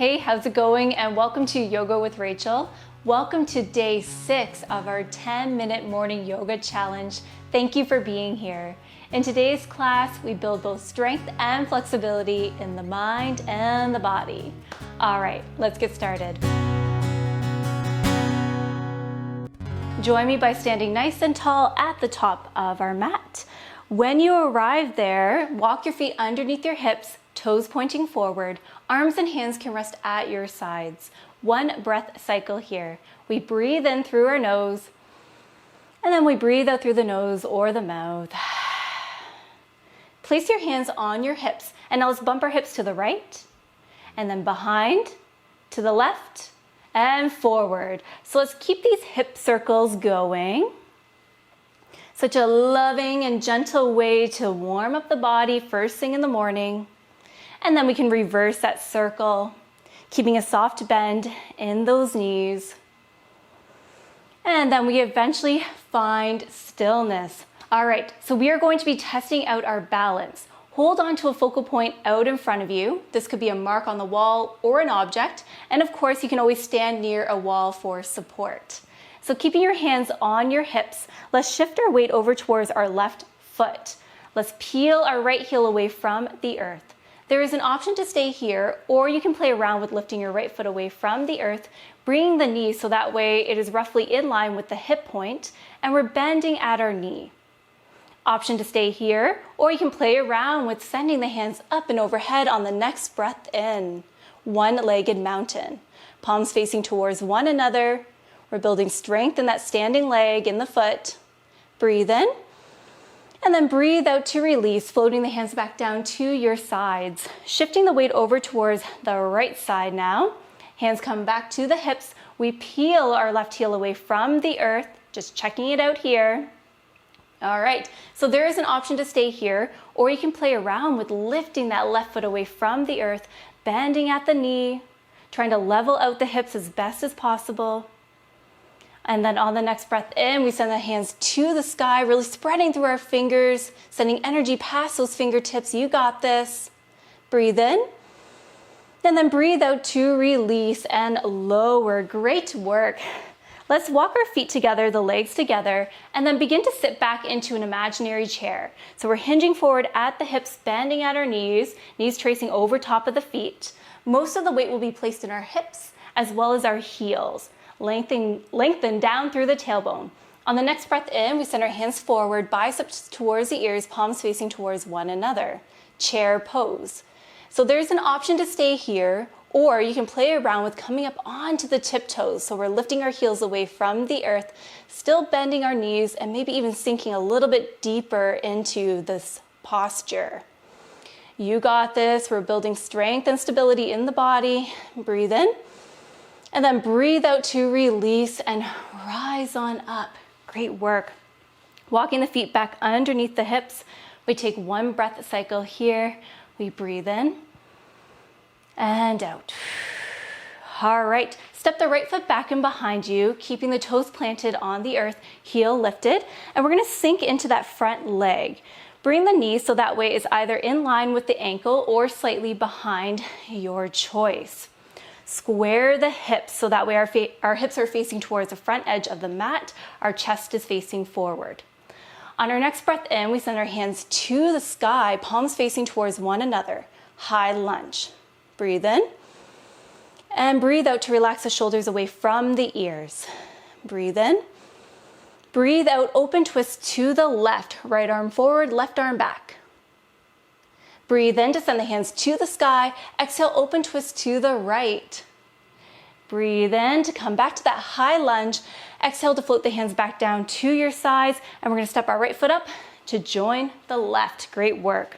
Hey, how's it going? And welcome to Yoga with Rachel. Welcome to day 6 of our 10-minute morning yoga challenge. Thank you for being here. In today's class, we build both strength and flexibility in the mind and the body. All right, let's get started. Join me by standing nice and tall at the top of our mat. When you arrive there, walk your feet underneath your hips, toes pointing forward. Arms and hands can rest at your sides. One breath cycle here. We breathe in through our nose, and then we breathe out through the nose or the mouth. Place your hands on your hips, and now let's bump our hips to the right, and then behind, to the left, and forward. So let's keep these hip circles going. Such a loving and gentle way to warm up the body first thing in the morning. And then we can reverse that circle, keeping a soft bend in those knees. And then we eventually find stillness. All right, so we are going to be testing out our balance. Hold on to a focal point out in front of you. This could be a mark on the wall or an object. And of course, you can always stand near a wall for support. So keeping your hands on your hips, let's shift our weight over towards our left foot. Let's peel our right heel away from the earth. There is an option to stay here, or you can play around with lifting your right foot away from the earth, bringing the knee so that way it is roughly in line with the hip point, and we're bending at our knee. Option to stay here, or you can play around with sending the hands up and overhead on the next breath in. One-legged mountain. Palms facing towards one another. We're building strength in that standing leg in the foot. Breathe in. And then breathe out to release, floating the hands back down to your sides. Shifting the weight over towards the right side now. Hands come back to the hips. We peel our left heel away from the earth, just checking it out here. All right, so there is an option to stay here, or you can play around with lifting that left foot away from the earth, bending at the knee, trying to level out the hips as best as possible. And then on the next breath in, we send the hands to the sky, really spreading through our fingers, sending energy past those fingertips. You got this. Breathe in. And then breathe out to release and lower. Great work. Let's walk our feet together, the legs together, and then begin to sit back into an imaginary chair. So we're hinging forward at the hips, bending at our knees tracing over top of the feet. Most of the weight will be placed in our hips as well as our heels. Lengthen down through the tailbone. On the next breath in, we send our hands forward, biceps towards the ears, palms facing towards one another. Chair pose. So there's an option to stay here, or you can play around with coming up onto the tiptoes. So we're lifting our heels away from the earth, still bending our knees, and maybe even sinking a little bit deeper into this posture. You got this. We're building strength and stability in the body. Breathe in. And then breathe out to release and rise on up. Great work. Walking the feet back underneath the hips. We take one breath cycle here. We breathe in and out. All right, step the right foot back and behind you, keeping the toes planted on the earth, heel lifted. And we're gonna sink into that front leg. Bring the knee so that way it's either in line with the ankle or slightly behind, your choice. Square the hips so that way our hips are facing towards the front edge of the mat. Our chest is facing forward. On our next breath in, we send our hands to the sky, palms facing towards one another. High lunge. Breathe in. And breathe out to relax the shoulders away from the ears. Breathe in. Breathe out, open twist to the left. Right arm forward, left arm back. Breathe in to send the hands to the sky. Exhale, open twist to the right. Breathe in to come back to that high lunge. Exhale to float the hands back down to your sides. And we're gonna step our right foot up to join the left. Great work.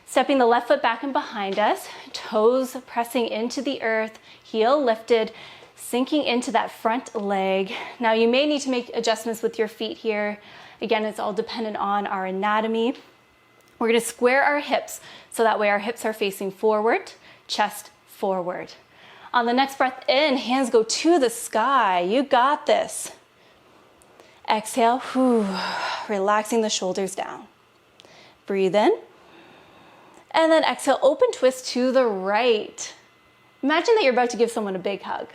Stepping the left foot back and behind us. Toes pressing into the earth. Heel lifted. Sinking into that front leg. Now you may need to make adjustments with your feet here. Again, it's all dependent on our anatomy. We're gonna square our hips so that way our hips are facing forward, chest forward. On the next breath in, hands go to the sky. You got this. Exhale, relaxing the shoulders down. Breathe in. And then exhale, open twist to the right. Imagine that you're about to give someone a big hug.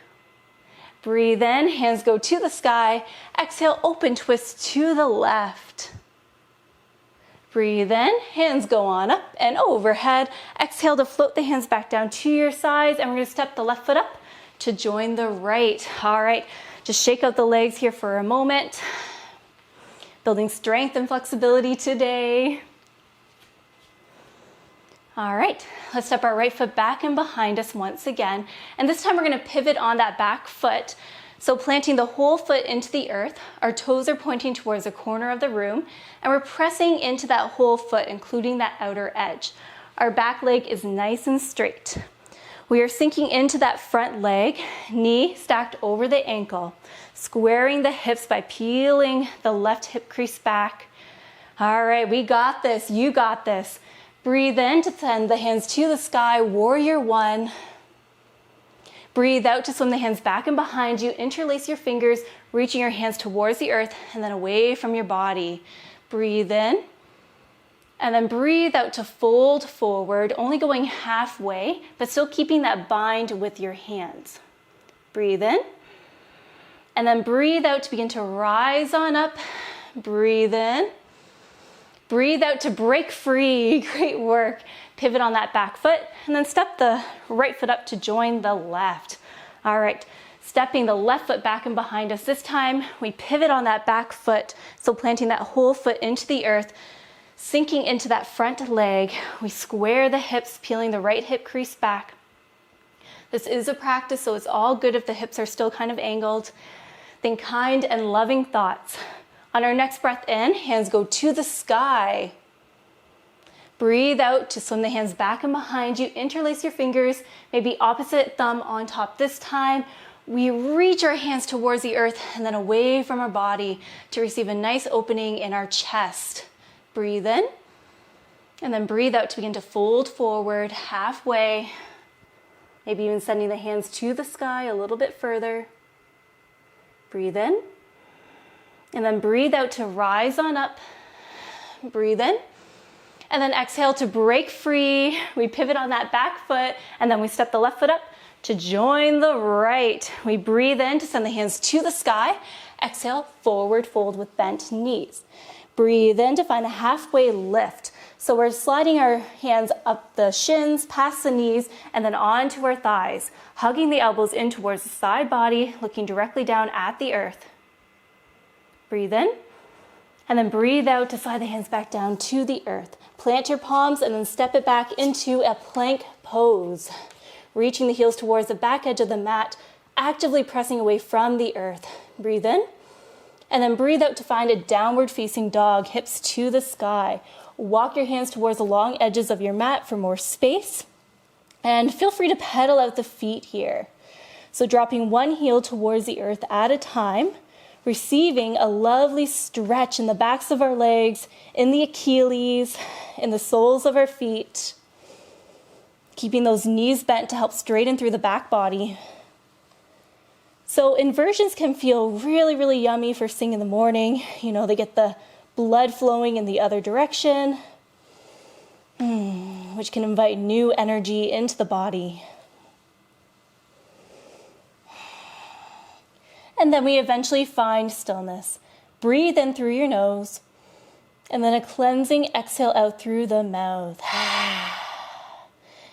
Breathe in, hands go to the sky. Exhale, open twist to the left. Breathe in, hands go on up and overhead. Exhale to float the hands back down to your sides, and we're gonna step the left foot up to join the right. All right, just shake out the legs here for a moment. Building strength and flexibility today. All right, let's step our right foot back and behind us once again. And this time we're gonna pivot on that back foot. So planting the whole foot into the earth, our toes are pointing towards the corner of the room, and we're pressing into that whole foot, including that outer edge. Our back leg is nice and straight. We are sinking into that front leg, knee stacked over the ankle, squaring the hips by peeling the left hip crease back. All right, we got this, you got this. Breathe in to send the hands to the sky, warrior one. Breathe out to swim the hands back and behind you. Interlace your fingers, reaching your hands towards the earth and then away from your body. Breathe in. And then breathe out to fold forward, only going halfway, but still keeping that bind with your hands. Breathe in. And then breathe out to begin to rise on up. Breathe in. Breathe out to break free. Great work. Pivot on that back foot and then step the right foot up to join the left. All right, stepping the left foot back and behind us. This time we pivot on that back foot. So planting that whole foot into the earth, sinking into that front leg. We square the hips, peeling the right hip crease back. This is a practice, so it's all good if the hips are still kind of angled. Think kind and loving thoughts. On our next breath in, hands go to the sky. Breathe out to swim the hands back and behind you. Interlace your fingers, maybe opposite thumb on top this time. We reach our hands towards the earth and then away from our body to receive a nice opening in our chest. Breathe in, and then breathe out to begin to fold forward halfway. Maybe even sending the hands to the sky a little bit further. Breathe in. And then breathe out to rise on up. Breathe in. And then exhale to break free. We pivot on that back foot, and then we step the left foot up to join the right. We breathe in to send the hands to the sky. Exhale, forward fold with bent knees. Breathe in to find a halfway lift. So we're sliding our hands up the shins, past the knees, and then onto our thighs, hugging the elbows in towards the side body, looking directly down at the earth. Breathe in, and then breathe out to slide the hands back down to the earth. Plant your palms and then step it back into a plank pose. Reaching the heels towards the back edge of the mat, actively pressing away from the earth. Breathe in, and then breathe out to find a downward facing dog, hips to the sky. Walk your hands towards the long edges of your mat for more space. And feel free to pedal out the feet here. So dropping one heel towards the earth at a time, receiving a lovely stretch in the backs of our legs, in the Achilles, in the soles of our feet. Keeping those knees bent to help straighten through the back body. So inversions can feel really, really yummy first thing in the morning. You know, they get the blood flowing in the other direction, which can invite new energy into the body. And then we eventually find stillness. Breathe in through your nose, and then a cleansing exhale out through the mouth.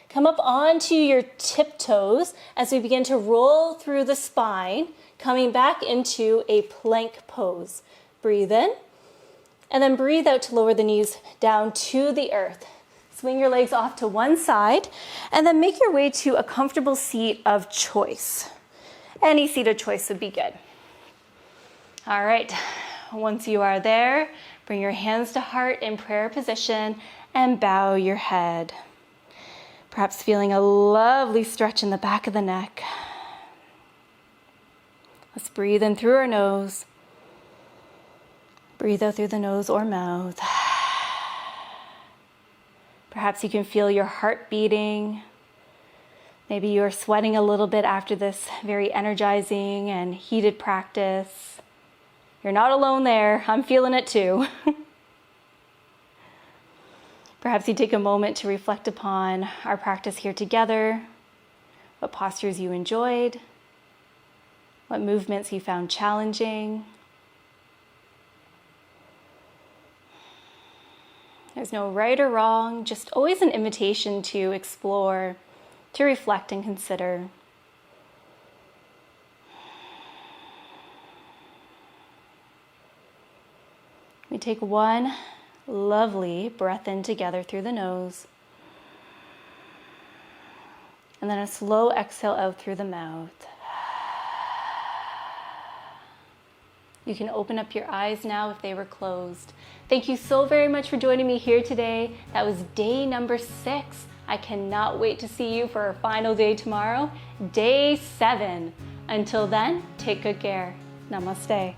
Come up onto your tiptoes as we begin to roll through the spine, coming back into a plank pose. Breathe in, and then breathe out to lower the knees down to the earth. Swing your legs off to one side, and then make your way to a comfortable seat of choice. Any seat of choice would be good. All right, once you are there, bring your hands to heart in prayer position and bow your head. Perhaps feeling a lovely stretch in the back of the neck. Let's breathe in through our nose. Breathe out through the nose or mouth. Perhaps you can feel your heart beating. Maybe you're sweating a little bit after this very energizing and heated practice. You're not alone there. I'm feeling it too. Perhaps you take a moment to reflect upon our practice here together, what postures you enjoyed, what movements you found challenging. There's no right or wrong, just always an invitation to explore, to reflect and consider. We take one lovely breath in together through the nose, and then a slow exhale out through the mouth. You can open up your eyes now if they were closed. Thank you so very much for joining me here today. That was day number 6. I cannot wait to see you for our final day tomorrow, day 7. Until then, take good care. Namaste.